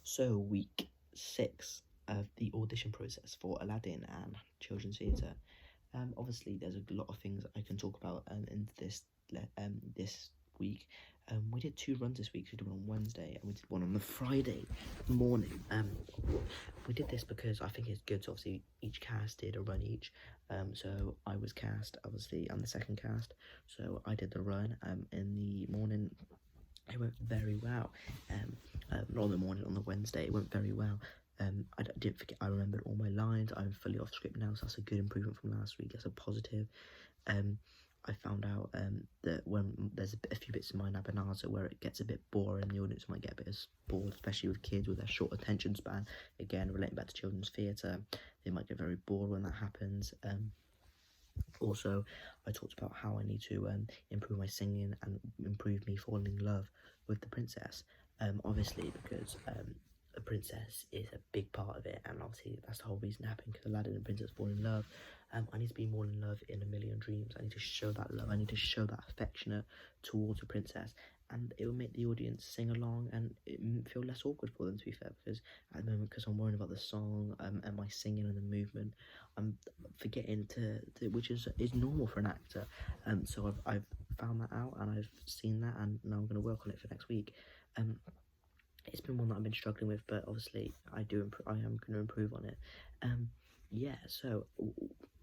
So week 6 of the audition process for Aladdin and Children's Theatre. Obviously, there's a lot of things I can talk about in this week. We did 2 runs this week. We did one on Wednesday and we did one on the Friday morning. We did this because I think it's good. So obviously, each cast did a run each. So I was cast. Obviously, I'm the second cast. So I did the run. In the morning, it went very well. Not on the morning, on the Wednesday, it went very well. I didn't forget, I remembered all my lines. I'm fully off script now, so that's a good improvement from last week. That's a positive. I found out that when there's a few bits in my Nabonaza where it gets a bit boring, the audience might get a bit bored, especially with kids with their short attention span. Again, relating back to children's theatre, they might get very bored when that happens. Also, I talked about how I need to improve my singing and improve me falling in love with the princess. Obviously, because a princess is a big part of it, and obviously that's the whole reason it happened, because Aladdin and the princess fall in love. I need to be more in love in A Million Dreams. I need to show that love. I need to show that affectionate towards a princess, and it will make the audience sing along, and it feel less awkward for them, to be fair, because at the moment, because I'm worried about the song and my singing and the movement, I'm forgetting to which is normal for an actor. So I've found that out, and I've seen that, and now I'm going to work on it for next week. It's been one that I've been struggling with, but obviously I am going to improve on it. Yeah, so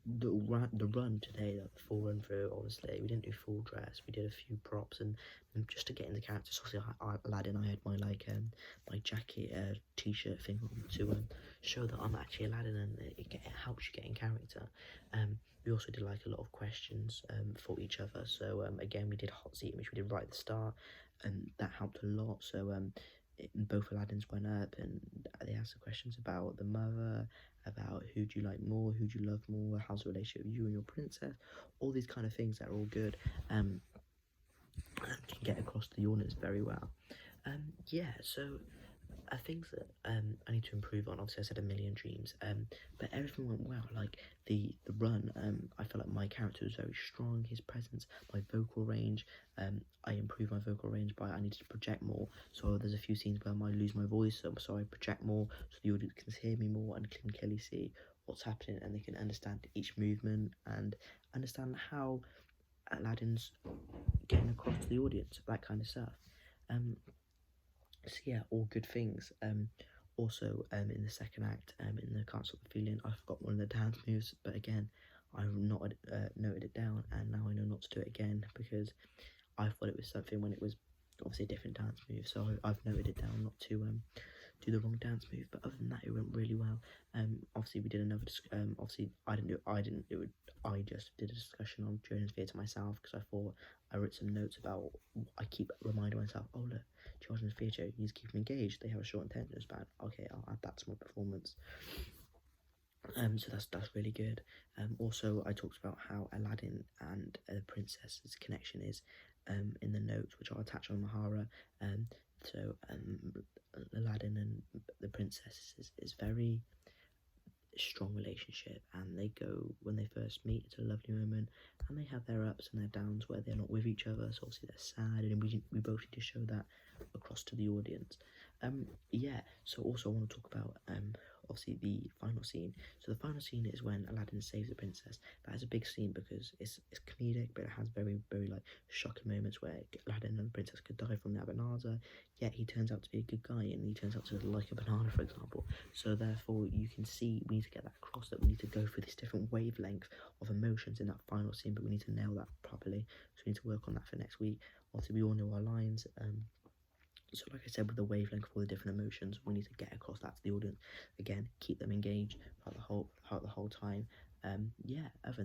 the run today, the full run through, obviously we didn't do full dress, we did a few props, and just to get in the characters. Obviously Aladdin, I had my my jacket t-shirt thing on to show that I'm actually Aladdin, and it helps you get in character. We also did like a lot of questions for each other, so again we did hot seat, which we did right at the start, and that helped a lot. So both Aladdins went up and they asked the questions about the mother, about who do you like more, who do you love more, how's the relationship with you and your princess, all these kind of things that are all good and can get across to the audience very well. Yeah, so things that I need to improve on. Obviously I said A Million Dreams, but everything went well. Like the run, I felt like my character was very strong, his presence, my vocal range, I improved my vocal range by I needed to project more. So there's a few scenes where I might lose my voice, so I project more so the audience can hear me more and can clearly see what's happening, and they can understand each movement and understand how Aladdin's getting across to the audience, that kind of stuff. So yeah, all good things. Also, in the second act, in the Can't Stop the Feeling, I forgot one of the dance moves, but again, I've not noted it down, and now I know not to do it again, because I thought it was something when it was obviously a different dance move, so I've noted it down not to do the wrong dance move. But other than that, it went really well. Obviously we did another obviously I just did a discussion on children's theatre myself, because I thought I wrote some notes about, I keep reminding myself, oh look, children's theatre, you need to keep them engaged, they have a short attention span. Okay, I'll add that to my performance. So that's really good. Also, I talked about how Aladdin and the princess's connection is in the notes, which I'll attach on Mahara. So Aladdin and the princess is very strong relationship, and they go, when they first meet, it's a lovely moment, and they have their ups and their downs where they're not with each other, so obviously they're sad, and we both need to show that across to the audience. Yeah, so also I want to talk about obviously the final scene. So the final scene is when Aladdin saves the princess. That is a big scene because it's comedic, but it has very like shocking moments where Aladdin and the princess could die from that banana, yet he turns out to be a good guy, and he turns out to like a banana, for example. So therefore you can see we need to get that across, that we need to go through this different wavelength of emotions in that final scene, but we need to nail that properly, so we need to work on that for next week. Obviously we all know our lines, so like I said, with the wavelength of all the different emotions, we need to get across that to the audience. Again, keep them engaged throughout the whole time. Yeah, other